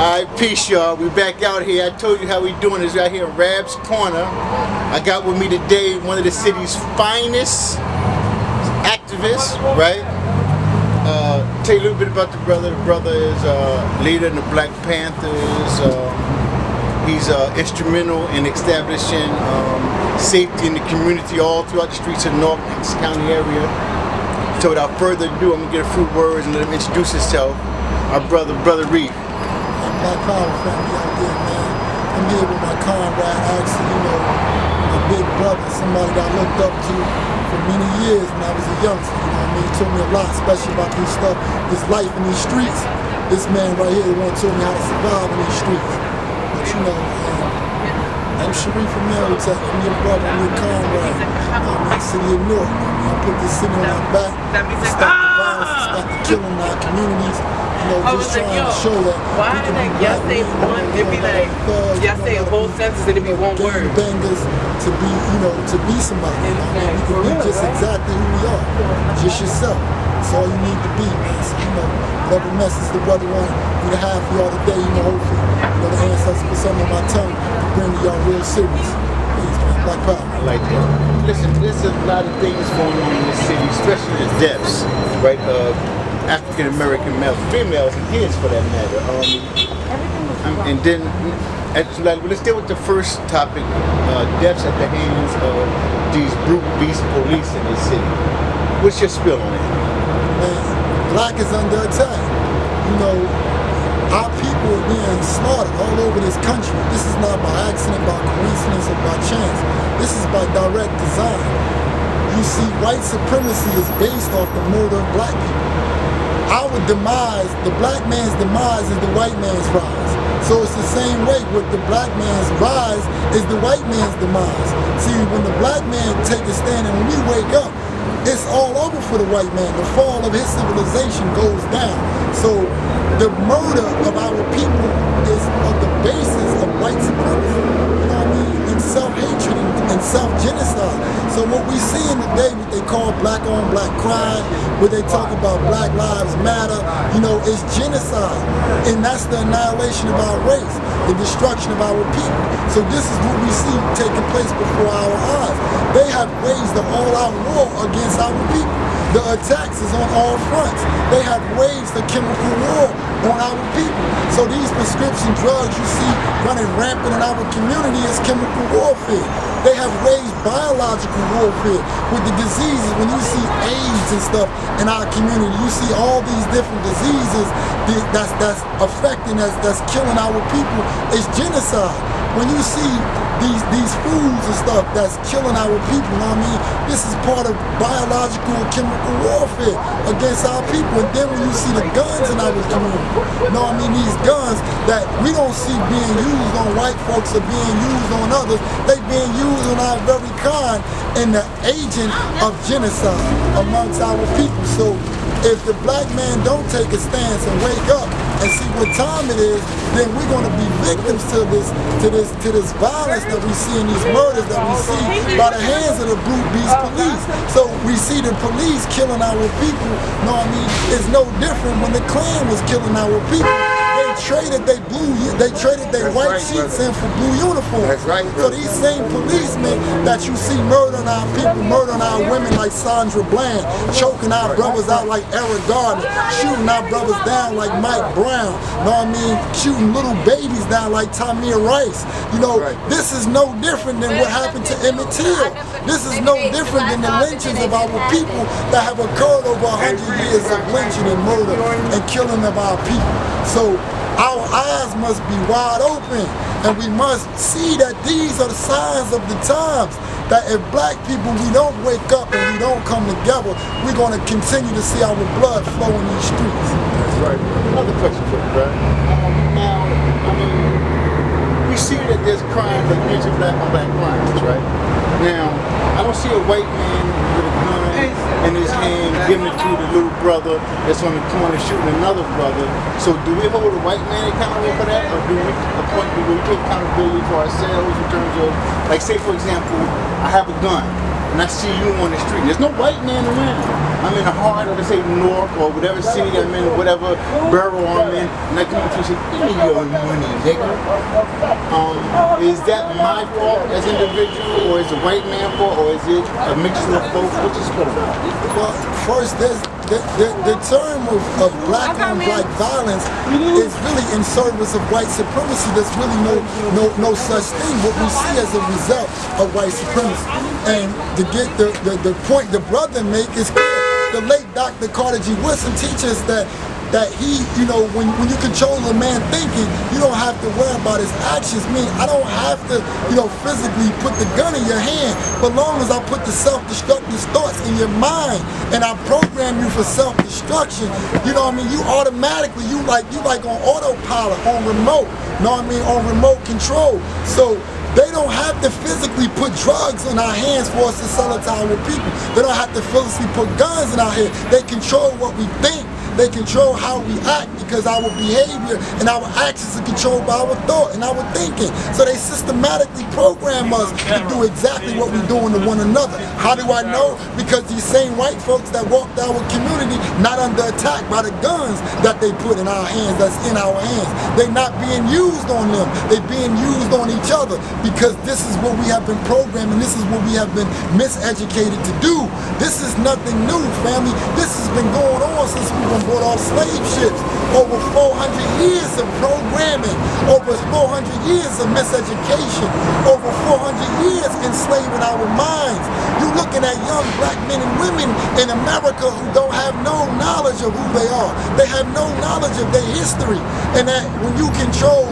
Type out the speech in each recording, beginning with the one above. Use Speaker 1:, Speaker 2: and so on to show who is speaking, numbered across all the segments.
Speaker 1: Alright, peace y'all. We back out here. I told you how we doing this right here in Rabb's Corner. I got with me today one of the city's finest activists, right? Tell you a little bit about the brother. The brother is leader in the Black Panthers. He's instrumental in establishing safety in the community all throughout the streets of Newark County area. So without further ado, I'm gonna get a few words and let him introduce himself. Our brother Reef.
Speaker 2: Black Power family out there, man. I'm here with my comrade, actually, my big brother, somebody that I looked up to for many years when I was a youngster, you know what I mean? He told me a lot, especially about this stuff, this life in these streets. This man right here, the one told me how to survive in these streets. But you know, I'm Reef from Newark, I'm your brother, I'm your comrade. You know what I mean? City of Newark. I put this city on my back to stop the violence, to stop the killing in our communities. You know, just trying to show that
Speaker 3: why did like y'all say one, it'd be like y'all say a whole sentence, it'd be one word.
Speaker 2: Bangers to be, to be somebody. You know, you can be just exactly who we are, just yourself. That's all you need to be, man. So, whatever message the brother wanted me to have for y'all today, hopefully, the ancestors put something on my tongue to bring to y'all real serious. Please, man, Black Power.
Speaker 1: I like that. Listen, there's a lot of things going on in this city, especially the deaths, right? African American males, females, and kids for that matter. And then, let's deal with the first topic: deaths at the hands of these brute beast police in this city. What's your spill on it?
Speaker 2: Man, black is under attack. Our people are being slaughtered all over this country. This is not by accident, by coincidence, or by chance. This is by direct design. You see, white supremacy is based off the murder of black people. Our demise, the black man's demise is the white man's rise. So it's the same way with the black man's rise is the white man's demise. See, when the black man take a stand and when we wake up, it's all over for the white man. The fall of his civilization goes down. So the murder of our people is on the basis of white supremacy. You know what I mean? And self-hatred and self-genocide. So what we see in the day, what they call black on black crime, where they talk about Black Lives Matter, it's genocide. And that's the annihilation of our race, the destruction of our people. So this is what we see taking place before our eyes. They have waged an all-out war against our people. The attacks is on all fronts. They have waged a chemical war on our people. So these prescription drugs you see running rampant in our community is chemical warfare. They have waged biological warfare with the diseases. When you see AIDS and stuff in our community, you see all these different diseases that's affecting us, that's killing our people. It's genocide. When you see these foods and stuff that's killing our people, this is part of biological and chemical warfare against our people. And then when you see the guns in our community, these guns that we don't see being used on white folks or being used on others, they being used on our very kind and the agent of genocide amongst our people. So if the black man don't take a stance and wake up and see what time it is, then we're going to be victims to this violence that we see in these murders that we see by the hands of the brute beast police. So we see the police killing our people. It's no different when the Klan was killing our people. They traded their white sheets in for blue uniforms.
Speaker 1: That's right,
Speaker 2: so these same policemen that you see murdering our people, murdering our women like Sandra Bland, choking our brothers out like Eric Gardner, shooting our brothers down like Mike Brown, shooting little babies down like Tamir Rice. This is no different than what happened to Emmett Till. This is no different than the lynchings of our people that have occurred over 100 years of lynching and murder and killing of our people. So our eyes must be wide open, and we must see that these are the signs of the times, that if black people, we don't wake up and we don't come together, we're going to continue to see our blood flow in these streets.
Speaker 1: That's right. Another question for you, right? Now, we see that there's crimes like major black on black crimes, right? Now, I don't see a white man with a gun in his hand giving it to the little brother that's on the corner shooting another brother. So do we hold a white man accountable for that, or do we take accountability for ourselves in terms of, like, say for example, I have a gun, and I see you on the street. There's no white man around. I'm in the heart of, let's say, Newark or whatever city I'm in, whatever borough I'm in, and I come up to you and say, give me your money, nigga. Is that my fault as an individual, or is it a white man fault, or is it a mixture of both? What's your split?
Speaker 2: Well, first, there's the term of black on black violence is really in service of white supremacy. There's really no such thing. What we see as a result of white supremacy. And to get the point the brother make is clear. The late Dr. Carter G. Woodson teaches that he, when you control a man thinking, you don't have to worry about his actions. I don't have to, physically put the gun in your hand, but long as I put the self-destructive thoughts in your mind and I program you for self-destruction, you automatically, you like on autopilot, on remote, on remote control. So they don't have to physically put drugs in our hands for us to sell it to our people. They don't have to physically put guns in our head. They control what we think. They control how we act, because our behavior and our actions are controlled by our thought and our thinking. So they systematically program us to do exactly what we're doing to one another. How do I know? Because these same white folks that walked our community not under attack by the guns that they put in our hands, that's in our hands. They're not being used on them. They're being used on each other, because this is what we have been programmed, and this is what we have been miseducated to do. This is nothing new, family. This has been going on since we were brought off slave ships. Over 400 years of programming, over 400 years of miseducation, over 400 years enslaving our minds. You're looking at young black men and women in America who don't have no knowledge of who they are. They have no knowledge of their history. And that when you control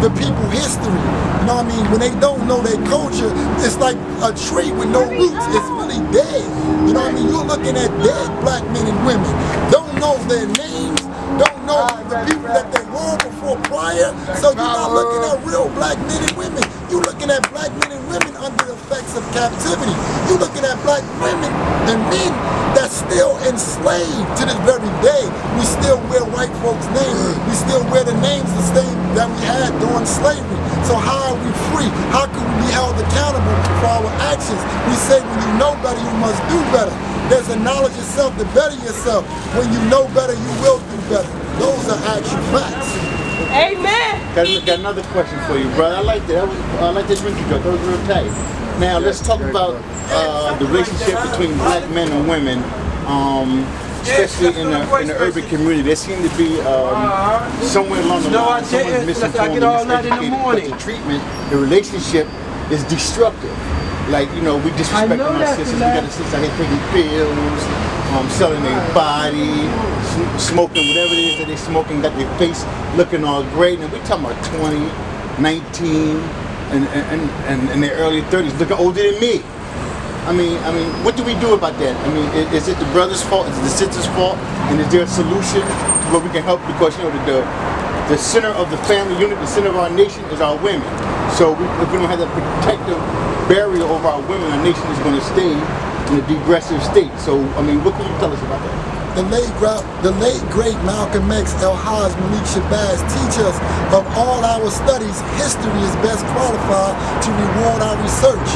Speaker 2: the people's history, when they don't know their culture, it's like a tree with no roots. It's really dead. You're looking at dead black men and women. Don't know their names, don't know the people that they were before prior. So you're not looking at real black men and women. You're looking at black men and women under the effects of captivity. You're looking at black women and men that's still enslaved to this very day. We still wear white folks' names. We still wear the names the same that we had during slavery. So how are we free? How can we be held accountable for our actions? We say when you know better, you must do better. There's a knowledge of self to better yourself. When you know better, you will do better. Those are actual facts.
Speaker 3: Amen.
Speaker 1: Got another question for you, brother. I like that. I like that drink you got. That was real tight. Now let's talk about the relationship between black men and women, especially in the urban community. There seems to be somewhere along the line someone's misinformed and miseducated, because the treatment, the relationship is destructive. Like, we disrespecting our sisters. We got a sister out here taking pills, selling their body, smoking whatever it is that they're smoking, got their face looking all great. And we're talking about 20, 19, and in their early 30s, looking older than me. I mean, what do we do about that? Is it the brother's fault? Is it the sister's fault? And is there a solution to where we can help? Because, the center of the family unit, the center of our nation is our women. So if we don't have that protective barrier over our women, our nation is going to stay in a degressive state. So, what can you tell us about that?
Speaker 2: The late great Malcolm X, El-Haj, Malik Shabazz teach us of all our studies, history is best qualified to reward our research.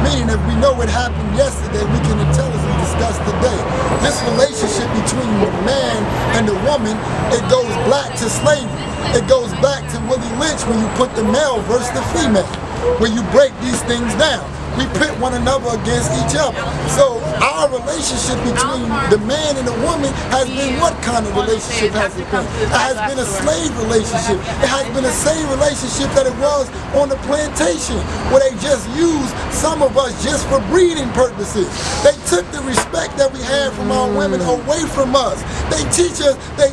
Speaker 2: Meaning if we know what happened yesterday, we can intelligently discuss today. This relationship between the man and the woman, it goes back to slavery. It goes back to Willie Lynch when you put the male versus the female, when you break these things down. We pit one another against each other. So our relationship between the man and the woman has been what kind of relationship has it been? It has been a slave relationship. It has been the same relationship that it was on the plantation, where they just used some of us just for breeding purposes. They took the respect that we had from our women away from us. They teach us, they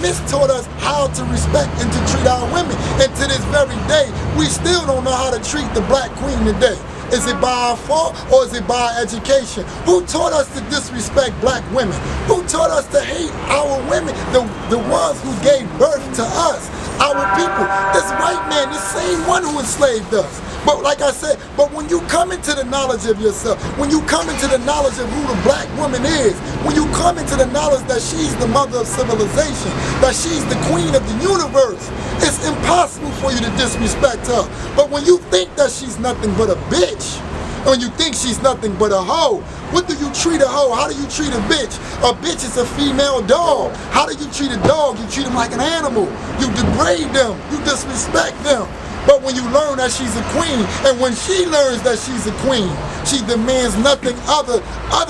Speaker 2: mistaught us how to respect and to treat our women. And to this very day, we still don't know how to treat the black queen today. Is it by our fault or is it by our education? Who taught us to disrespect black women? Who taught us to hate our women? The ones who gave birth to us, our people. This white man, the same one who enslaved us. But like I said, but when you come into the knowledge of yourself, when you come into the knowledge of who the black woman is, when you come into the knowledge that she's the mother of civilization, that she's the queen of the universe, it's impossible for you to disrespect her. But when you think that she's nothing but a bitch, When you think she's nothing but a hoe, what do you treat a hoe? How do you treat a bitch? A bitch is a female dog. How do you treat a dog? You treat them like an animal. You degrade them. You disrespect them. But when you learn that she's a queen, and when she learns that she's a queen, she demands nothing other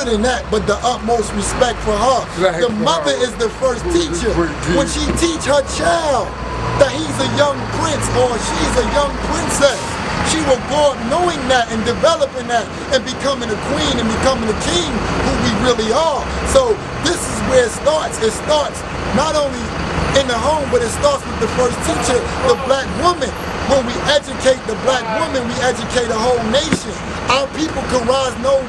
Speaker 2: than that but the utmost respect for her. The mother is the first teacher. When she teach her child that he's a young prince or she's a young princess, she will grow up knowing that and developing that and becoming a queen and becoming a king who we really are. So this is where it starts. It starts not only in the home, but it starts with the first teacher, the black woman. When we educate the black woman, we educate a whole nation. Our people can rise no